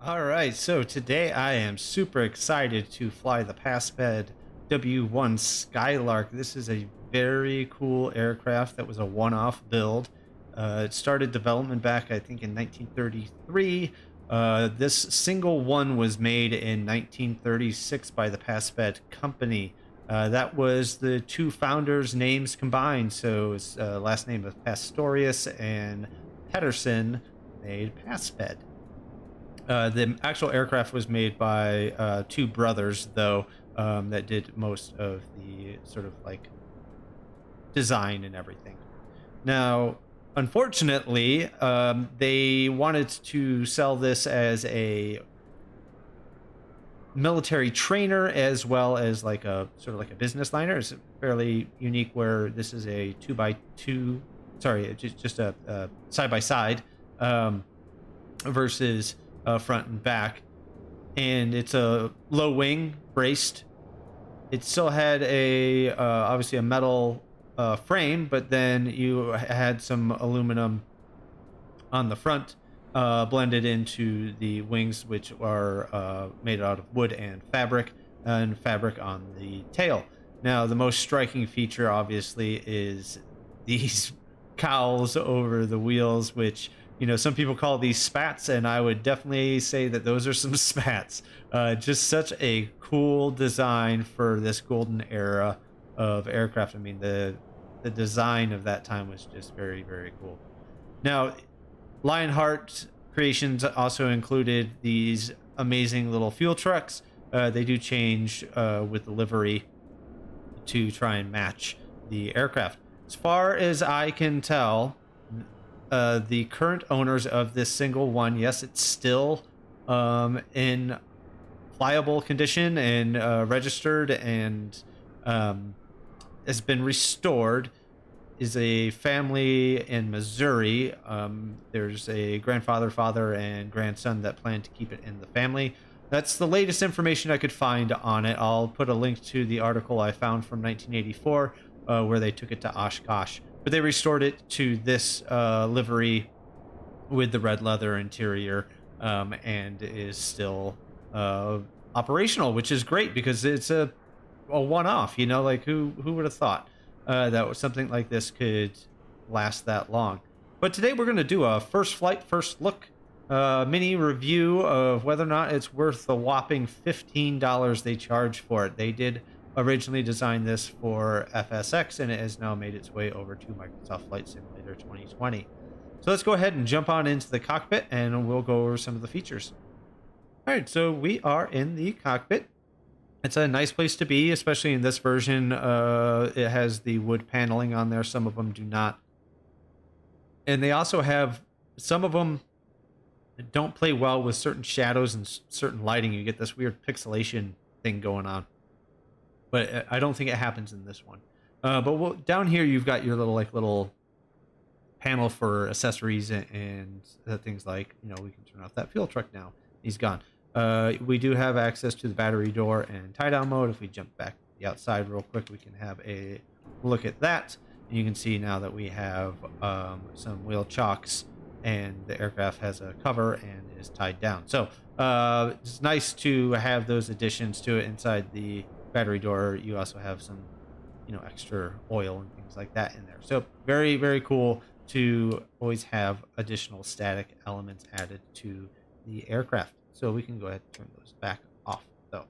All right, so today I am super excited to fly the Pasped W-1 Skylark. This is a very cool aircraft that was a one-off build. It started development back, I think, in 1933. This single one was made in 1936 by the Pasped Company. That was the two founders' names combined. So his last name of Pastorius and Pedersen made Pasped. The actual aircraft was made by two brothers, though, that did most of the sort of like design and everything. Now, unfortunately, they wanted to sell this as a military trainer as well as like a sort of like a business liner. It's fairly unique where this is a 2x2, sorry, just a side by side versus front and back, and it's a low wing braced. It still had a obviously a metal frame, but then you had some aluminum on the front blended into the wings, which are made out of wood and fabric on the tail. Now, the most striking feature obviously is these cowls over the wheels, which, you know, some people call these spats, and I would definitely say that those are some spats. Just such a cool design for this golden era of aircraft. I mean, the design of that time was just very, very cool. Now, Lionheart Creations also included these amazing little fuel trucks. They do change with the livery to try and match the aircraft. As far as I can tell, the current owners of this single one, yes, it's still in flyable condition and registered and has been restored, is a family in Missouri. There's a grandfather, father, and grandson that plan to keep it in the family. That's the latest information I could find on it. I'll put a link to the article I found from 1984 where they took it to Oshkosh. But they restored it to this livery with the red leather interior, and is still operational, which is great because it's a one-off. You know, like who would have thought that something like this could last that long? But today we're going to do a first flight, first look mini review of whether or not it's worth the whopping $15 they charge for it. They did originally designed this for FSX, and it has now made its way over to Microsoft Flight Simulator 2020. So let's go ahead and jump on into the cockpit, and we'll go over some of the features. All right, so we are in the cockpit. It's a nice place to be, especially in this version. It has the wood paneling on there. Some of them do not. And they also have, some of them don't play well with certain shadows and certain lighting. You get this weird pixelation thing going on. But I don't think it happens in this one. But down here, you've got your little panel for accessories and things like, you know, we can turn off that fuel truck now. He's gone. We do have access to the battery door and tie-down mode. If we jump back to the outside real quick, we can have a look at that. And you can see now that we have some wheel chocks, and the aircraft has a cover and is tied down. So it's nice to have those additions to it inside the battery door. You also have some, you know, extra oil and things like that in there. So very, very cool to always have additional static elements added to the aircraft. So we can go ahead and turn those back off though.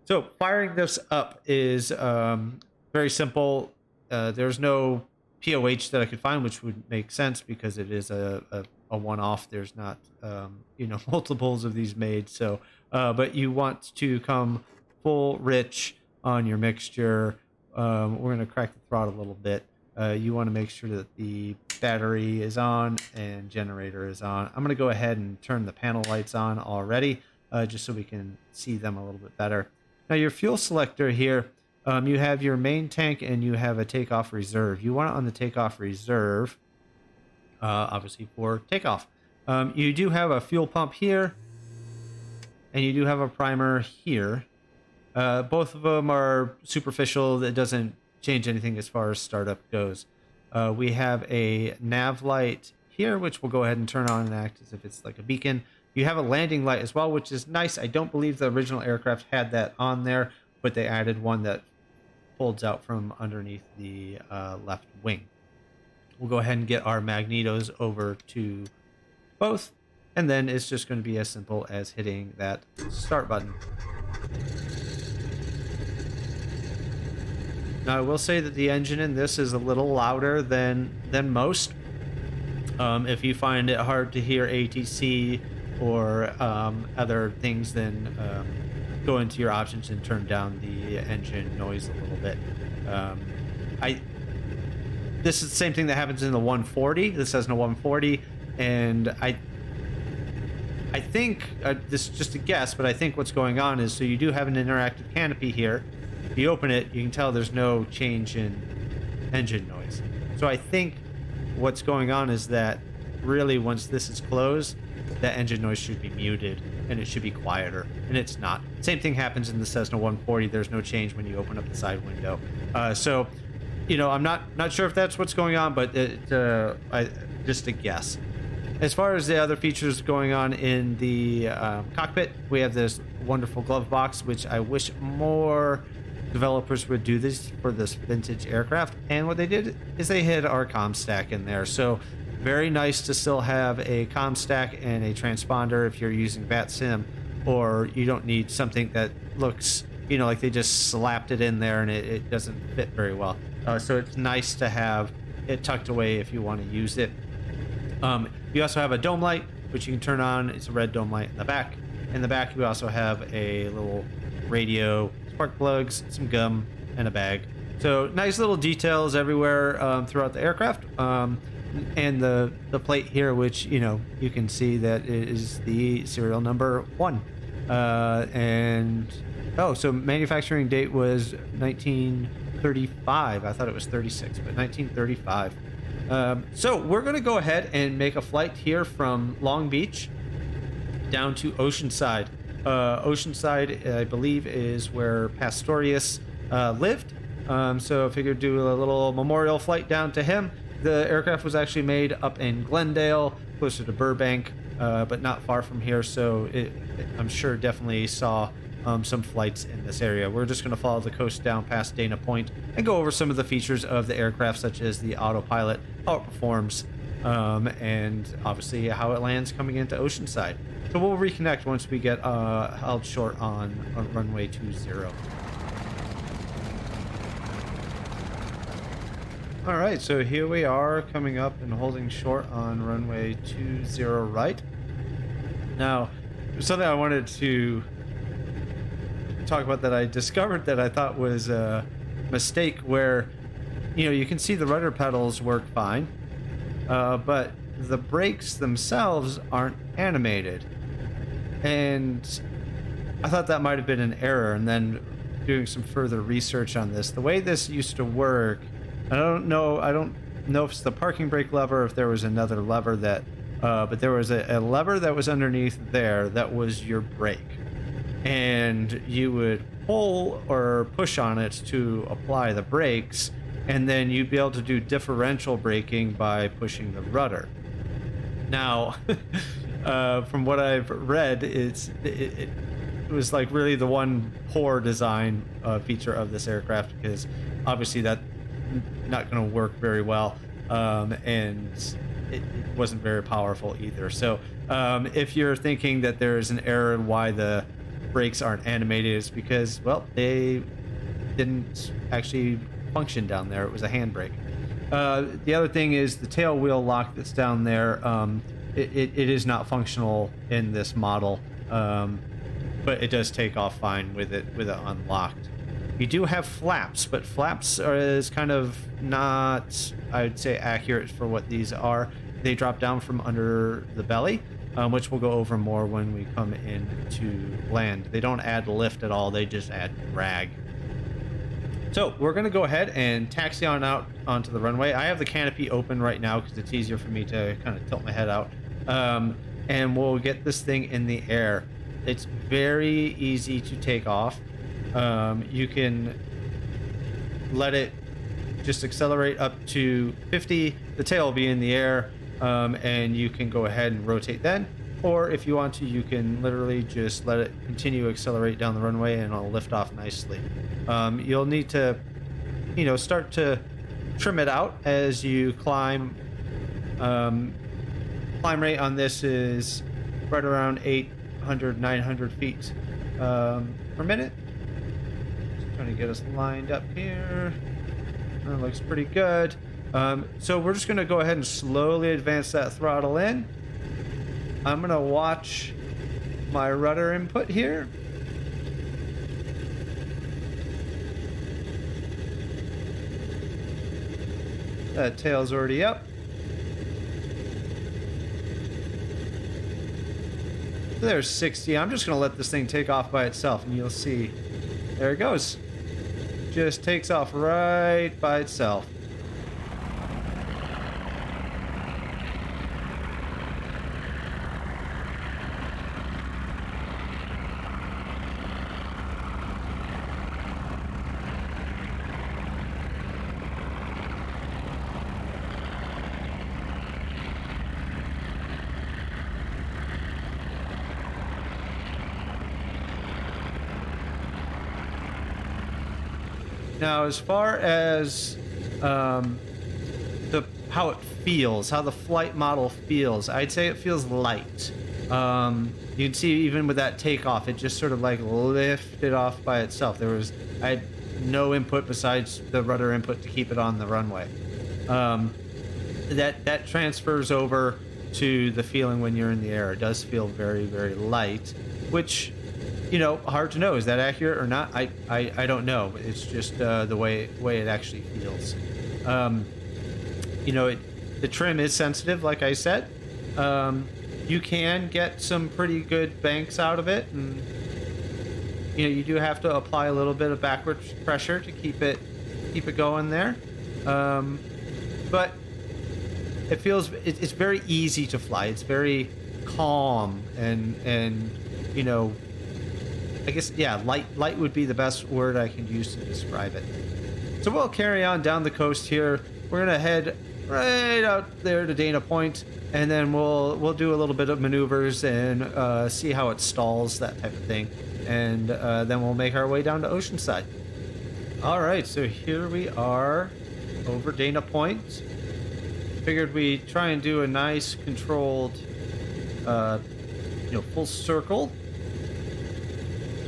So firing this up is very simple. There's no POH that I could find, which would make sense because it is a one-off. There's not you know, multiples of these made. So but you want to come full rich on your mixture. We're going to crack the throttle a little bit. You want to make sure that the battery is on and generator is on. I'm going to go ahead and turn the panel lights on already, just so we can see them a little bit better. Now, your fuel selector here, you have your main tank and you have a takeoff reserve. You want it on the takeoff reserve, obviously for takeoff. You do have a fuel pump here, and you do have a primer here. Both of them are superficial. That doesn't change anything as far as startup goes. We have a nav light here, which we'll go ahead and turn on and act as if it's like a beacon. You have a landing light as well, which is nice. I don't believe the original aircraft had that on there, but they added one that folds out from underneath the left wing. We'll go ahead and get our magnetos over to both, and then it's just going to be as simple as hitting that start button. Now, I will say that the engine in this is a little louder than most. If you find it hard to hear ATC or other things, then go into your options and turn down the engine noise a little bit. This is the same thing that happens in the 140. This has no 140, and I think this is just a guess, but I think what's going on is, so you do have an interactive canopy here. If you open it, you can tell there's no change in engine noise. So I think what's going on is that really once this is closed, that engine noise should be muted and it should be quieter, and it's not. Same thing happens in the Cessna 140. There's no change when you open up the side window. So, you know, I'm not sure if that's what's going on, but just a guess. As far as the other features going on in the cockpit, we have this wonderful glove box, which I wish more developers would do this for this vintage aircraft. And what they did is they hid our comm stack in there. So very nice to still have a comm stack and a transponder if you're using VATSIM, or you don't need something that looks, you know, like they just slapped it in there and it doesn't fit very well. So it's nice to have it tucked away if you want to use it. You also have a dome light, which you can turn on. It's a red dome light in the back. In the back, you also have a little radio, spark plugs, some gum, and a bag. So nice little details everywhere throughout the aircraft. And the plate here, which, you know, you can see that it is the serial number 1. So manufacturing date was 1935. I thought it was 36, but 1935. So we're going to go ahead and make a flight here from Long Beach down to Oceanside. Oceanside, I believe, is where Pastorius lived. So I figured do a little memorial flight down to him. The aircraft was actually made up in Glendale, closer to Burbank, but not far from here. So I'm sure definitely saw some flights in this area. We're just going to follow the coast down past Dana Point and go over some of the features of the aircraft, such as the autopilot, how it performs, and obviously how it lands coming into Oceanside. So we'll reconnect once we get held short on runway 20. All right, so here we are coming up and holding short on runway 20 right. Now, something I wanted to talk about that I discovered that I thought was a mistake, where, you know, you can see the rudder pedals work fine, but the brakes themselves aren't animated. And I thought that might have been an error, and then doing some further research on this, the way this used to work, I don't know if it's the parking brake lever, or if there was another lever that but there was a lever that was underneath there that was your brake, and you would pull or push on it to apply the brakes, and then you'd be able to do differential braking by pushing the rudder. Now, from what I've read, it was like really the one poor design feature of this aircraft, because obviously that's not going to work very well, and it wasn't very powerful either. So if you're thinking that there is an error in why the brakes aren't animated, it's because, well, they didn't actually function down there. It was a handbrake. The other thing is the tail wheel lock that's down there. It is not functional in this model, but it does take off fine with it unlocked. You do have flaps, but flaps is kind of not, I'd say, accurate for what these are. They drop down from under the belly, which we'll go over more when we come in to land. They don't add lift at all, they just add drag. So we're going to go ahead and taxi on out onto the runway. I have the canopy open right now because it's easier for me to kind of tilt my head out. And we'll get this thing in the air. It's very easy to take off. You can let it just accelerate up to 50. The tail will be in the air, and you can go ahead and rotate then. or if you want to, you can literally just let it continue to accelerate down the runway and it'll lift off nicely. You'll need to, start to trim it out as you climb. Climb rate on this is right around 800, 900 feet per minute. Just trying to get us lined up here. That looks pretty good. So we're just going to go ahead and slowly advance that throttle in. I'm going to watch my rudder input here. That tail's already up. There's 60. I'm just going to let this thing take off by itself, and you'll see. There it goes. Just takes off right by itself. Now, as far as how it feels, how the flight model feels, I'd say it feels light. You can see even with that takeoff, it just sort of like lifted off by itself. I had no input besides the rudder input to keep it on the runway. That transfers over to the feeling when you're in the air. It does feel very, very light, which, hard to know. Is that accurate or not? I don't know. It's just the way it actually feels. The trim is sensitive, like I said. You can get some pretty good banks out of it, and you do have to apply a little bit of backward pressure to keep it going there. But it's very easy to fly. It's very calm and I guess, yeah, light would be the best word I can use to describe it. So we'll carry on down the coast here. We're gonna head right out there to Dana Point, and then we'll do a little bit of maneuvers and see how it stalls, that type of thing, and then we'll make our way down to Oceanside. All right, so here we are over Dana Point. Figured we'd try and do a nice controlled, full circle.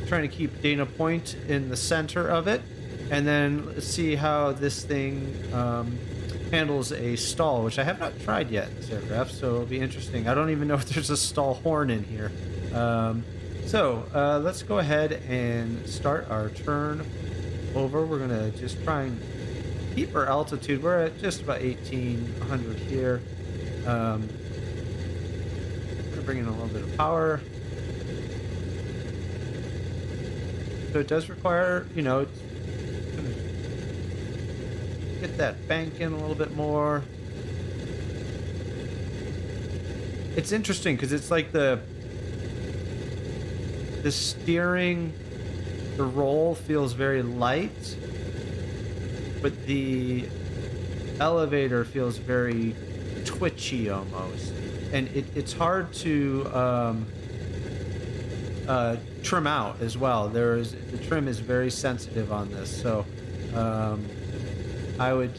Trying to keep Dana Point in the center of it, and then let's see how this thing handles a stall, which I have not tried yet in this aircraft, so it'll be interesting. I don't even know if there's a stall horn in here. So let's go ahead and start our turn over. We're gonna just try and keep our altitude. We're at just about 1800 here. I'm gonna bring in a little bit of power. So it does require, it's gonna get that bank in a little bit more. It's interesting because it's like the steering, the roll feels very light, but the elevator feels very twitchy almost, and it's hard to trim out as well. The trim is very sensitive on this, so I was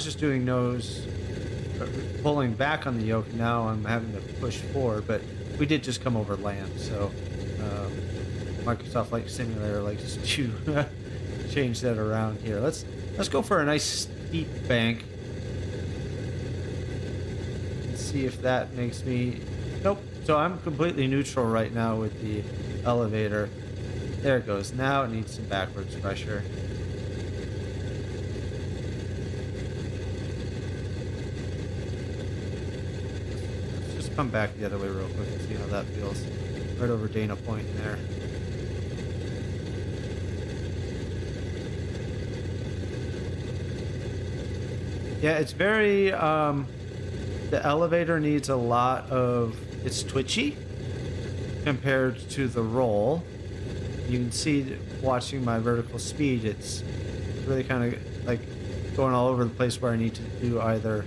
just doing nose, pulling back on the yoke. Now I'm having to push forward, but we did just come over land, so Microsoft Flight Simulator likes to change that around here. Let's go for a nice steep bank and see if that makes me. Nope. So I'm completely neutral right now with the elevator. There it goes. Now it needs some backwards pressure. Let's just come back the other way real quick and see how that feels. Right over Dana Point there. Yeah, it's very, the elevator needs a lot of, it's twitchy compared to the roll. You can see watching my vertical speed, it's really kind of like going all over the place where I need to do either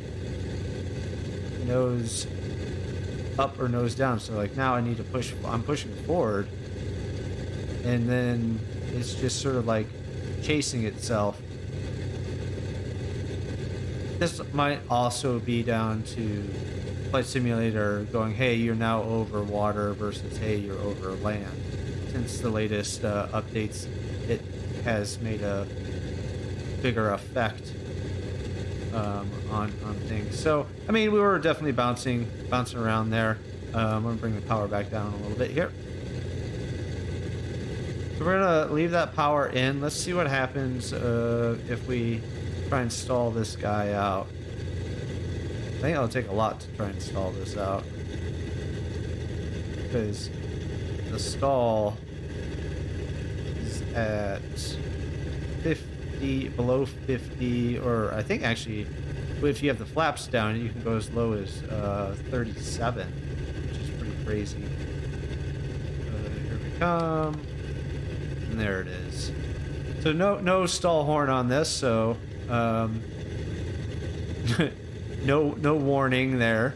nose up or nose down. So like now I need to push, I'm pushing forward, and then it's just sort of like chasing itself. This might also be down to Flight Simulator going, hey, you're now over water versus, hey, you're over land. Since the latest updates, it has made a bigger effect on things. So, I mean, we were definitely bouncing around there. I'm going to bring the power back down a little bit here. So we're going to leave that power in. Let's see what happens if we try and stall this guy out. I think it'll take a lot to try and stall this out, because the stall is at 50, below 50, or I think actually if you have the flaps down you can go as low as 37, which is pretty crazy. Here we come, and there it is. So no stall horn on this, so no warning there.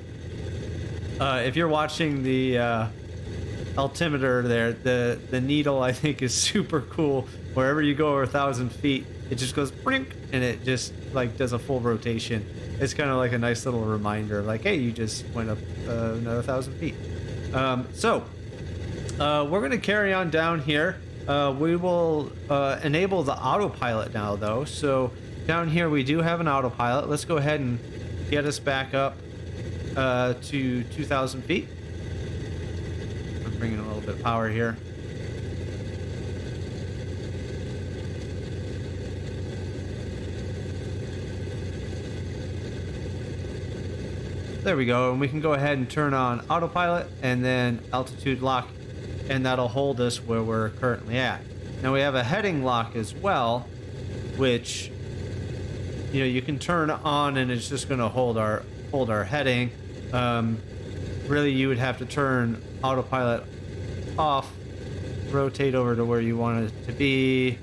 If you're watching the altimeter there, the needle I think is super cool. Wherever you go over 1,000 feet, it just goes brink, and it just like does a full rotation. It's kind of like a nice little reminder, like, hey, you just went up another 1,000 feet. So we're gonna carry on down here. We will enable the autopilot now, though. So down here we do have an autopilot. Let's go ahead and get us back up to 2,000 feet. I'm bringing a little bit of power here. There we go, and we can go ahead and turn on autopilot and then altitude lock, and that'll hold us where we're currently at. Now we have a heading lock as well, which, you know, you can turn on and it's just going to hold our heading. Really, you would have to turn autopilot off, rotate over to where you want it to be,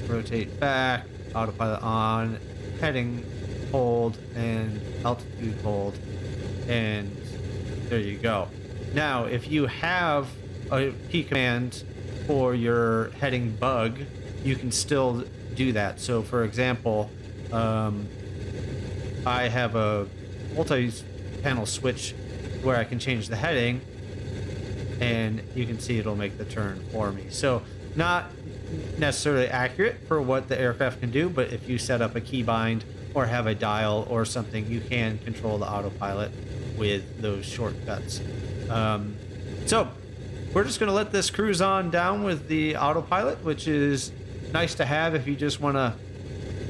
rotate back, autopilot on, heading hold, and altitude hold, and there you go. Now, if you have a key command for your heading bug, you can still do that. So, for example, I have a multi-panel switch where I can change the heading, and you can see it'll make the turn for me. So, not necessarily accurate for what the aircraft can do, but if you set up a keybind or have a dial or something, you can control the autopilot with those shortcuts. So we're just going to let this cruise on down with the autopilot, which is nice to have if you just want to,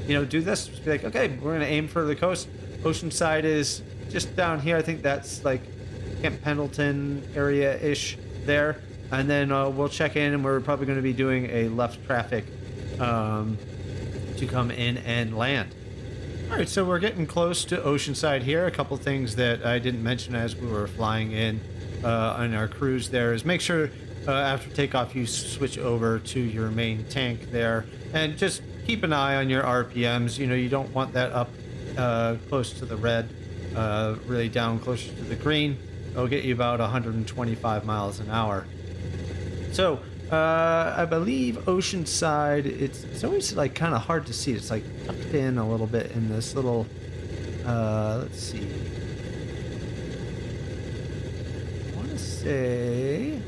you know, do this. Just be like, okay, we're going to aim for the coast. Oceanside is just down here. I think that's like Camp Pendleton area-ish there. And then we'll check in, and we're probably going to be doing a left traffic to come in and land. All right, so we're getting close to Oceanside here. A couple things that I didn't mention as we were flying in on our cruise there is make sure after takeoff you switch over to your main tank there, and just keep an eye on your RPMs. You know, you don't want that up close to the red, really down closer to the green. It'll get you about 125 miles an hour. So, I believe Oceanside, it's always like kind of hard to see. It's like tucked in a little bit in this little, let's see. I want to say,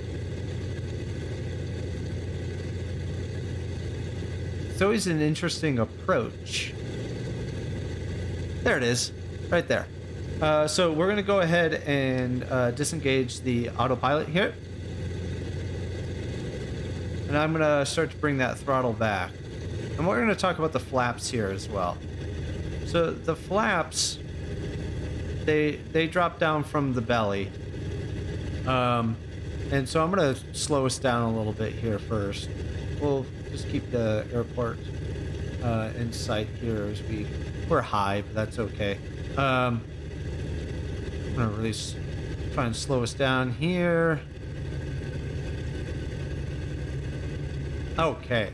it's always an interesting approach. There it is, right there. So we're going to go ahead and disengage the autopilot here. And I'm going to start to bring that throttle back. And we're going to talk about the flaps here as well. So the flaps, they drop down from the belly. And so I'm going to slow us down a little bit here first. We'll just keep the airport in sight here as we're high, but that's okay. I'm going to really try and slow us down here. Okay,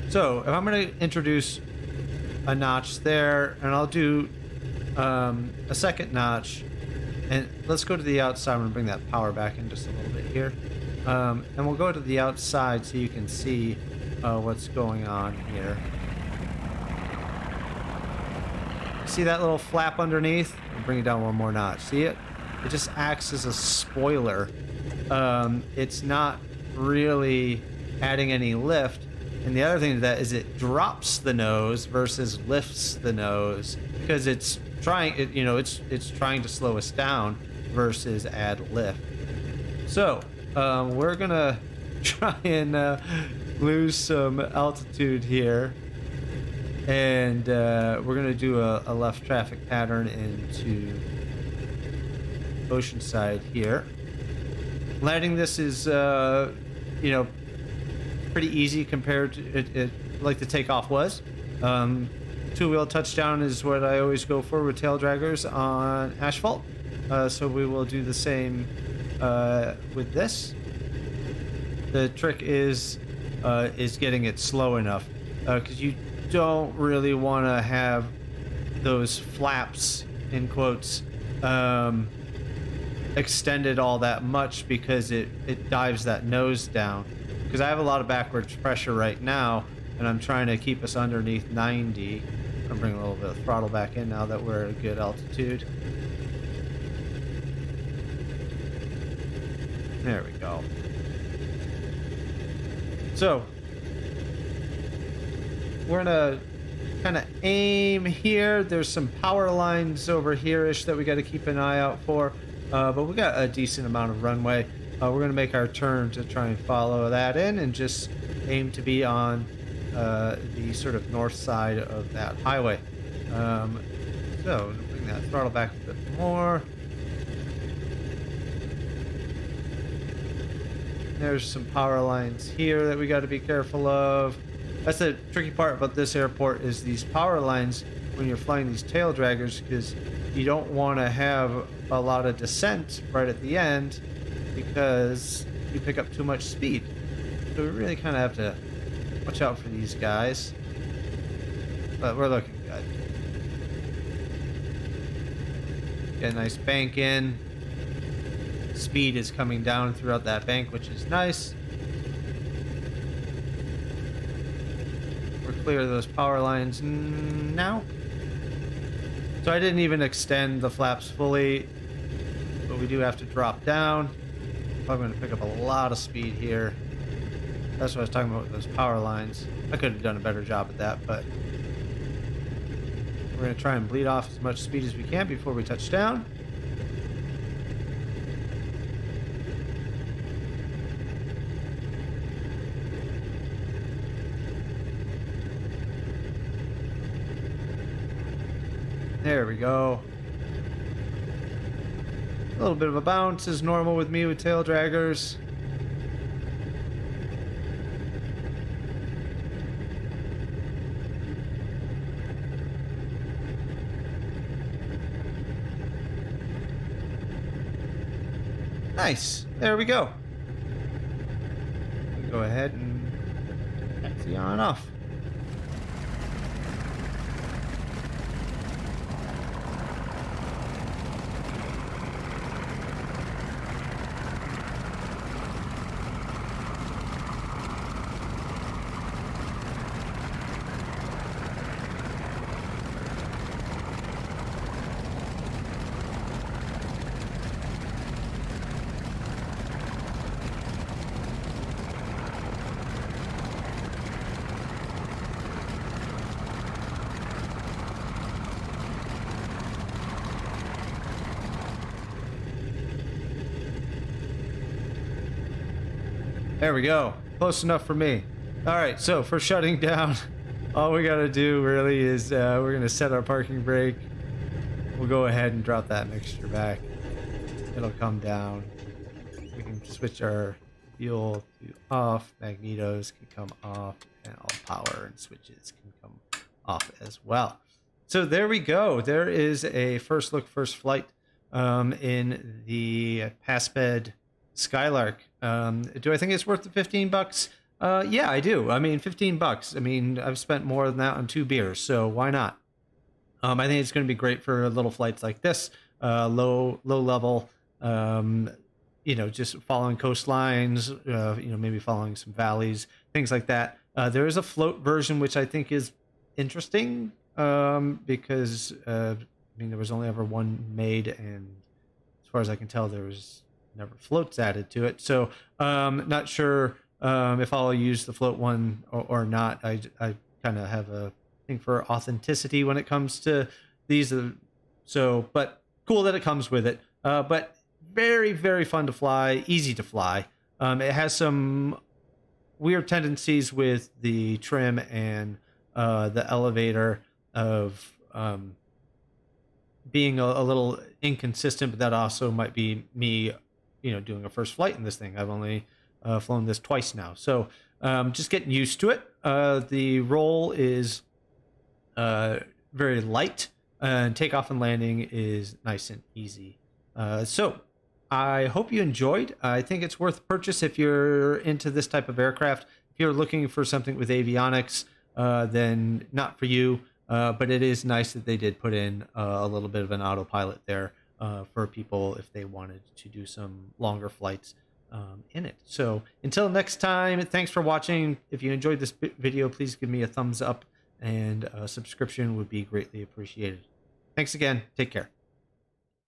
so if I'm going to introduce a notch there, and I'll do a second notch. And let's go to the outside. I'm going to bring that power back in just a little bit here. And we'll go to the outside so you can see what's going on here. See that little flap underneath? I'll bring it down one more notch. See it? It just acts as a spoiler. It's not really adding any lift. And the other thing to that is it drops the nose versus lifts the nose because it's trying, it's trying to slow us down versus add lift. So we're gonna try and lose some altitude here, and we're gonna do a left traffic pattern into Oceanside here. Landing this is pretty easy compared to it like the takeoff was. Two-wheel touchdown is what I always go for with tail draggers on asphalt. So we will do the same with this. The trick is getting it slow enough because you don't really want to have those flaps in quotes extended all that much because it dives that nose down. Because I have a lot of backwards pressure right now, and I'm trying to keep us underneath 90. I'm bringing a little bit of throttle back in now that we're at a good altitude. There we go. So we're gonna kind of aim here. There's some power lines over here-ish that we got to keep an eye out for, but we got a decent amount of runway. We're going to make our turn to try and follow that in and just aim to be on the sort of north side of that highway. So bring that throttle back a bit more. There's some power lines here that we got to be careful of. That's the tricky part about this airport is these power lines when you're flying these tail draggers, because you don't want to have a lot of descent right at the end because you pick up too much speed. So we really kind of have to watch out for these guys. But we're looking good. Get a nice bank in. Speed is coming down throughout that bank, which is nice. We're clear of those power lines now. So I didn't even extend the flaps fully, but we do have to drop down. I'm going to pick up a lot of speed here. That's what I was talking about with those power lines. I could have done a better job at that, but we're going to try and bleed off as much speed as we can before we touch down. There we go. A little bit of a bounce is normal with me with tail draggers. Nice. There we go. We go ahead and taxi on off. There we go. Close enough for me. All right, so for shutting down, all we got to do really is we're going to set our parking brake. We'll go ahead and drop that mixture back. It'll come down. We can switch our fuel to off. Magnetos can come off, and all power and switches can come off as well. So there we go. There is a first look, first flight in the Pasped Skylark. Do I think it's worth the $15? Yeah, I do. I mean, $15. I mean, I've spent more than that on 2 beers, so why not? I think it's going to be great for little flights like this, low level, um, just following coastlines, maybe following some valleys, things like that. There is a float version, which I think is interesting, because there was only ever one made, and as far as I can tell, there was never floats added to it. So not sure if I'll use the float one or not. I kind of have a thing for authenticity when it comes to these. So, but cool that it comes with it. But very, very fun to fly, easy to fly. It has some weird tendencies with the trim and the elevator of being a little inconsistent, but that also might be me, doing a first flight in this thing. I've only flown this twice now. So just getting used to it. The roll is very light, and takeoff and landing is nice and easy. So I hope you enjoyed. I think it's worth purchase if you're into this type of aircraft. If you're looking for something with avionics, then not for you. But it is nice that they did put in a little bit of an autopilot there for people if they wanted to do some longer flights in it. So until next time, thanks for watching. If you enjoyed this video, please give me a thumbs up, and a subscription would be greatly appreciated. Thanks again. Take care.